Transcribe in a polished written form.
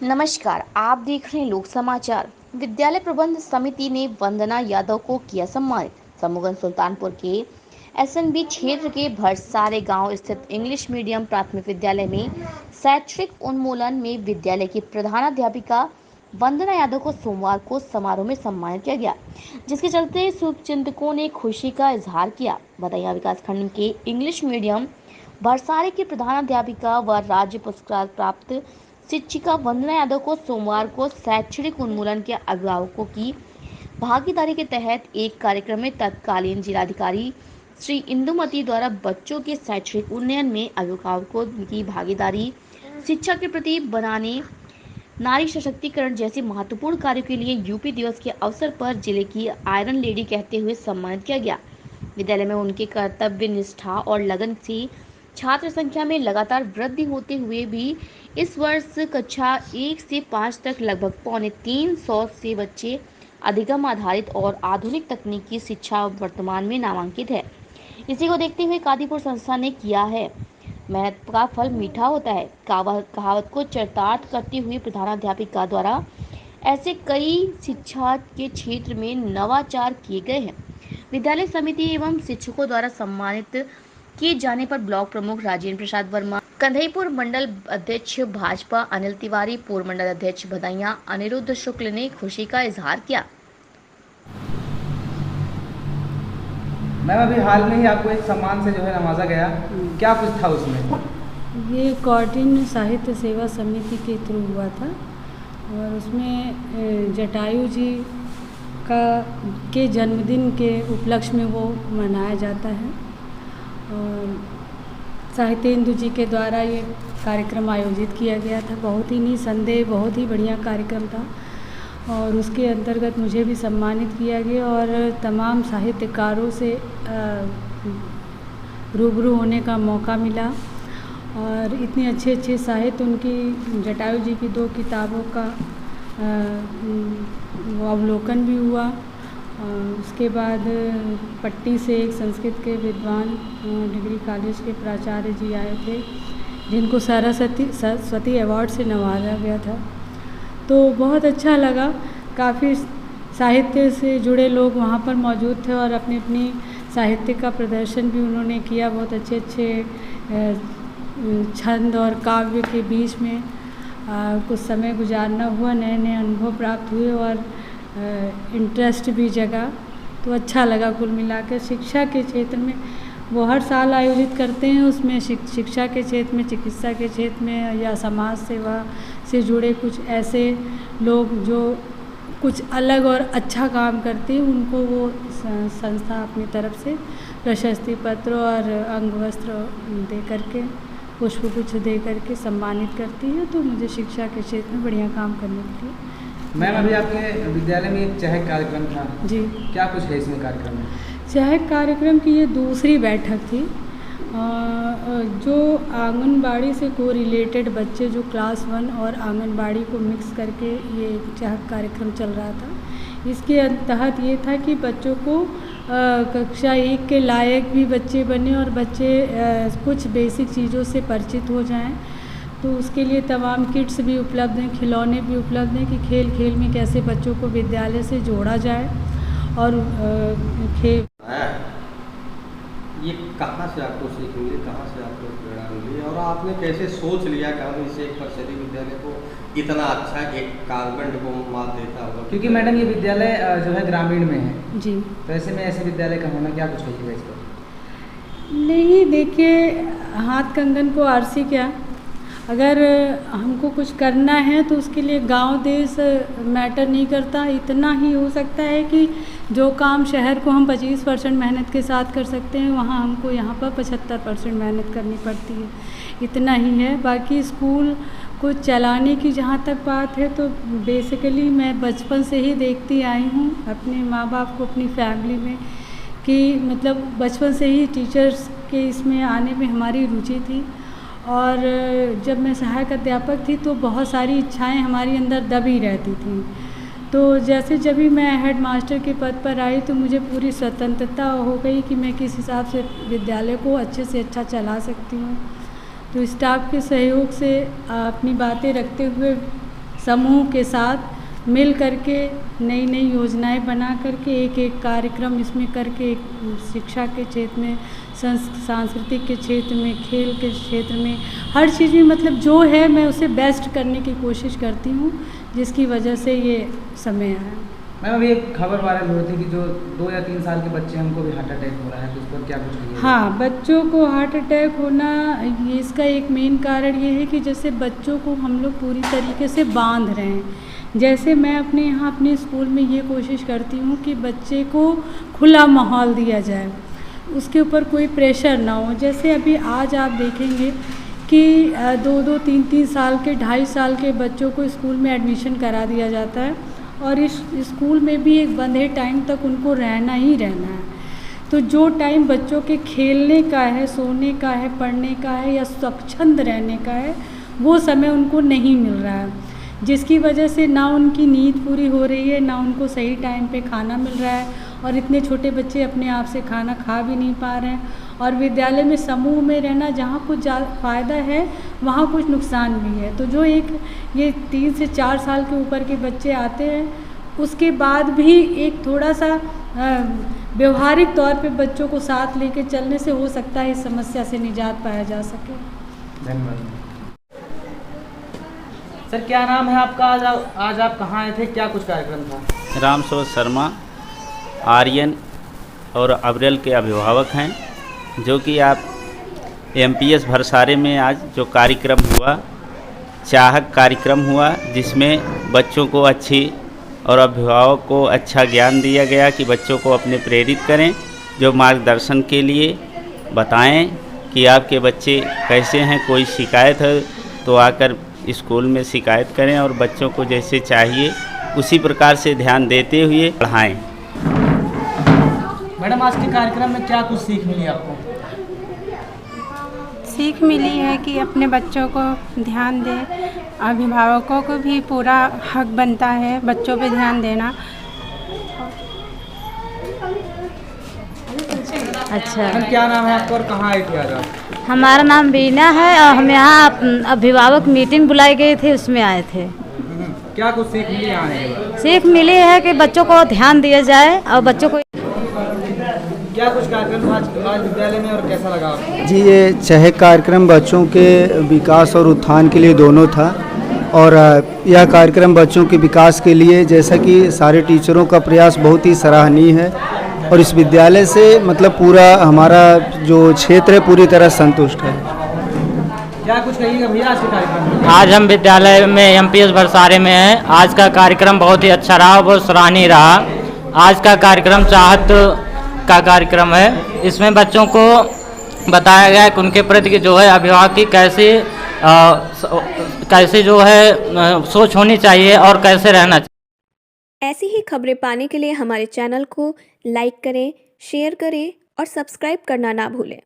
नमस्कार, आप देख रहे हैं लोक समाचार। विद्यालय प्रबंध समिति ने वंदना यादव को किया सम्मानित। समूहगंज सुल्तानपुर के एसएनबी क्षेत्र के भरसारे गांव स्थित इंग्लिश मीडियम प्राथमिक विद्यालय में शैक्षिक उन्मूलन में विद्यालय की प्रधानाध्यापिका वंदना यादव को सोमवार को समारोह में सम्मानित किया गया, जिसके चलते शुभचिंतकों ने खुशी का इजहार किया। बदायूं विकासखंड के इंग्लिश मीडियम भरसारे की प्रधानाध्यापिका व राज्य पुरस्कार प्राप्त शिक्षिका वंदना यादव को सोमवार को शैक्षणिक उन्मूलन के अभिभावकों की भागीदारी के तहत एक कार्यक्रम में तत्कालीन जिलाधिकारी श्री इंदुमती द्वारा बच्चों के शैक्षणिक उन्नयन में अभिभावकों की भागीदारी, शिक्षा के प्रति बनाने, नारी सशक्तिकरण जैसे महत्वपूर्ण कार्यों के लिए यूपी दिवस के अवसर पर जिले की आयरन लेडी कहते हुए सम्मानित किया गया। विद्यालय में उनके कर्तव्य निष्ठा और लगन से छात्र संख्या में लगातार वृद्धि होते हुए भी इस वर्ष कक्षा 1 से 5 तक लगभग 350 से बच्चे अधिगम आधारित और आधुनिक तकनीकी शिक्षा वर्तमान में नामांकित है। इसी को देखते हुए कादीपुर संस्था ने किया है, मेहनत का फल मीठा होता है, कहावत को चरितार्थ करते हुए प्रधानाध्यापिका द्वारा ऐसे कई शिक्षा के क्षेत्र में नवाचार किए गए हैं। विद्यालय समिति एवं शिक्षकों द्वारा सम्मानित किए जाने पर ब्लॉक प्रमुख राजेंद्र प्रसाद वर्मा, कंधईपुर मंडल अध्यक्ष भाजपा अनिल तिवारी, पूर्व मंडल अध्यक्ष बदायूं अनिरुद्ध शुक्ल ने खुशी का इजहार किया। मैम, अभी हाल में ही आपको एक सम्मान से नवाजा गया, क्या कुछ था उसमें? ये कौटिन्य साहित्य सेवा समिति के थ्रू हुआ था और उसमें जटायु जी के जन्मदिन के उपलक्ष्य में वो मनाया जाता है और साहित्येंदु जी के द्वारा ये कार्यक्रम आयोजित किया गया था। बहुत ही निसंदेह बहुत ही बढ़िया कार्यक्रम था और उसके अंतर्गत मुझे भी सम्मानित किया गया और तमाम साहित्यकारों से रूबरू होने का मौका मिला और इतने अच्छे साहित्य उनकी जटायु जी की 2 किताबों का अवलोकन भी हुआ। उसके बाद पट्टी से एक संस्कृत के विद्वान डिग्री कॉलेज के प्राचार्य जी आए थे, जिनको सरस्वती अवार्ड से नवाजा गया था। तो बहुत अच्छा लगा, काफ़ी साहित्य से जुड़े लोग वहाँ पर मौजूद थे और अपनी अपनी साहित्य का प्रदर्शन भी उन्होंने किया। बहुत अच्छे छंद और काव्य के बीच में कुछ समय गुजारना हुआ, नए अनुभव प्राप्त हुए और इंटरेस्ट भी जगा। तो अच्छा लगा कुल मिलाकर। शिक्षा के क्षेत्र में वो हर साल आयोजित करते हैं, उसमें शिक्षा के क्षेत्र में, चिकित्सा के क्षेत्र में या समाज सेवा से जुड़े कुछ ऐसे लोग जो कुछ अलग और अच्छा काम करते हैं, उनको वो संस्था अपनी तरफ से प्रशस्ति पत्र और अंगवस्त्र दे करके, पुष्पगुच्छ दे करके सम्मानित करती है। तो मुझे शिक्षा के क्षेत्र में बढ़िया काम करने के लिए। मैम, अभी आपके विद्यालय में एक चहक कार्यक्रम था जी, क्या कुछ है इसमें कार्यक्रम में? चहक कार्यक्रम की ये दूसरी बैठक थी। जो आंगनबाड़ी से को रिलेटेड बच्चे जो क्लास 1 और आंगनबाड़ी को मिक्स करके ये चहक कार्यक्रम चल रहा था। इसके तहत ये था कि बच्चों को कक्षा 1 के लायक भी बच्चे बने और बच्चे कुछ बेसिक चीज़ों से परिचित हो जाएं। तो उसके लिए तमाम किट्स भी उपलब्ध हैं, खिलौने भी उपलब्ध हैं कि खेल खेल में कैसे बच्चों को विद्यालय से जोड़ा जाए और खेल। ये कहाँ से आपको सीख मिली, कहाँ से आपको प्रेरणा मिली और आपने कैसे सोच लिया कि हम इसे एक परिषदीय विद्यालय को इतना अच्छा एक कॉन्वेंट को मात देता होगा? क्योंकि मैडम ये विद्यालय ग्रामीण में है जी, तो ऐसे में ऐसे विद्यालय का होना, क्या कुछ कहिएगा इस पर? नहीं, देखिए, हाथ कंगन को आरसी क्या, अगर हमको कुछ करना है तो उसके लिए गांव देश मैटर नहीं करता। इतना ही हो सकता है कि जो काम शहर को हम 25% मेहनत के साथ कर सकते हैं, वहाँ हमको यहाँ पर 75% मेहनत करनी पड़ती है। इतना ही है। बाकी स्कूल को चलाने की जहाँ तक बात है तो बेसिकली मैं बचपन से ही देखती आई हूँ अपने माँ बाप को, अपनी फैमिली में, कि मतलब बचपन से ही टीचर्स के इसमें आने में हमारी रुचि थी। और जब मैं सहायक अध्यापक थी तो बहुत सारी इच्छाएं हमारी अंदर दबी रहती थी। तो जैसे जब भी मैं हेड मास्टर के पद पर आई तो मुझे पूरी स्वतंत्रता हो गई कि मैं किस हिसाब से विद्यालय को अच्छे से अच्छा चला सकती हूँ। तो स्टाफ के सहयोग से अपनी बातें रखते हुए समूह के साथ मिल करके नई नई योजनाएं बना करके एक एक कार्यक्रम इसमें करके एक शिक्षा के क्षेत्र में, सांस्कृतिक के क्षेत्र में, खेल के क्षेत्र में, हर चीज़ में मतलब जो है मैं उसे बेस्ट करने की कोशिश करती हूँ, जिसकी वजह से ये समय आया। मैम अभी एक खबर वायरल हो रही थी कि जो 2 या 3 साल के बच्चे हैं उनको भी हार्ट अटैक हो रहा है, तो उस पर क्या कुछ कहिए? हाँ, बच्चों को हार्ट अटैक होना ये इसका एक मेन कारण ये है कि जैसे बच्चों को हम लोग पूरी तरीके से बांध रहे हैं। जैसे मैं अपने यहाँ अपने स्कूल में ये कोशिश करती हूँ कि बच्चे को खुला माहौल दिया जाए, उसके ऊपर कोई प्रेशर ना हो। जैसे अभी आज आप देखेंगे कि 2-2, 3-3 साल के, 2.5 साल के बच्चों को स्कूल में एडमिशन करा दिया जाता है और इस स्कूल में भी एक बंधे टाइम तक उनको रहना ही रहना है। तो जो टाइम बच्चों के खेलने का है, सोने का है, पढ़ने का है या स्वच्छंद रहने का है, वो समय उनको नहीं मिल रहा है, जिसकी वजह से ना उनकी नींद पूरी हो रही है, ना उनको सही टाइम पे खाना मिल रहा है और इतने छोटे बच्चे अपने आप से खाना खा भी नहीं पा रहे हैं। और विद्यालय में समूह में रहना, जहाँ कुछ फ़ायदा है वहाँ कुछ नुकसान भी है। तो जो एक ये 3 से 4 साल के ऊपर के बच्चे आते हैं, उसके बाद भी एक थोड़ा सा व्यवहारिक तौर पे बच्चों को साथ लेके चलने से हो सकता है इस समस्या से निजात पाया जा सके। धन्यवाद। सर क्या नाम है आपका? आज आप कहाँ आए थे, क्या कुछ कार्यक्रम था? रामसोद शर्मा आर्यन और अब्रेल के अभिभावक हैं, जो कि आप MPS भरसारे में आज जो कार्यक्रम हुआ, चाहक कार्यक्रम हुआ, जिसमें बच्चों को अच्छी और अभिभावक को अच्छा ज्ञान दिया गया कि बच्चों को अपने प्रेरित करें, जो मार्गदर्शन के लिए बताएं कि आपके बच्चे कैसे हैं, कोई शिकायत है तो आकर स्कूल में शिकायत करें और बच्चों को जैसे चाहिए उसी प्रकार से ध्यान देते हुए पढ़ाएं। मैडम आज के कार्यक्रम में क्या कुछ सीख मिली आपको? सीख मिली है कि अपने बच्चों को ध्यान दें, अभिभावकों को भी पूरा हक बनता है बच्चों पे ध्यान देना। अच्छा, क्या नाम है आपका और कहाँ आए थे आज आप? हमारा नाम बीना है और हम यहाँ अभिभावक मीटिंग बुलाई गई थी, उसमें आए थे। क्या कुछ सीख मिली यहाँ आने के बाद? सीख मिली है कि बच्चों को ध्यान दिया जाए और बच्चों को। क्या कुछ कार्यक्रम आज विद्यालय में और कैसा लगा आपको? जी, ये चहक कार्यक्रम बच्चों के विकास और उत्थान के लिए दोनों था और यह कार्यक्रम बच्चों के विकास के लिए, जैसा कि सारे टीचरों का प्रयास बहुत ही सराहनीय है और इस विद्यालय से मतलब पूरा हमारा जो क्षेत्र है पूरी तरह संतुष्ट है। क्या कुछ कहिएगा भैया आज के कार्यक्रम में? आज हम विद्यालय में MPS भरसारे में हैं। आज का कार्यक्रम बहुत ही अच्छा रहा, बहुत सराहनीय रहा। आज का कार्यक्रम चाहत का कार्यक्रम है। इसमें बच्चों को बताया गया है कि उनके प्रति जो है अभिभावक की कैसे जो है सोच होनी चाहिए और कैसे रहना चाहिए। ऐसी ही खबरें पाने के लिए हमारे चैनल को लाइक करें, शेयर करें और सब्सक्राइब करना ना भूलें।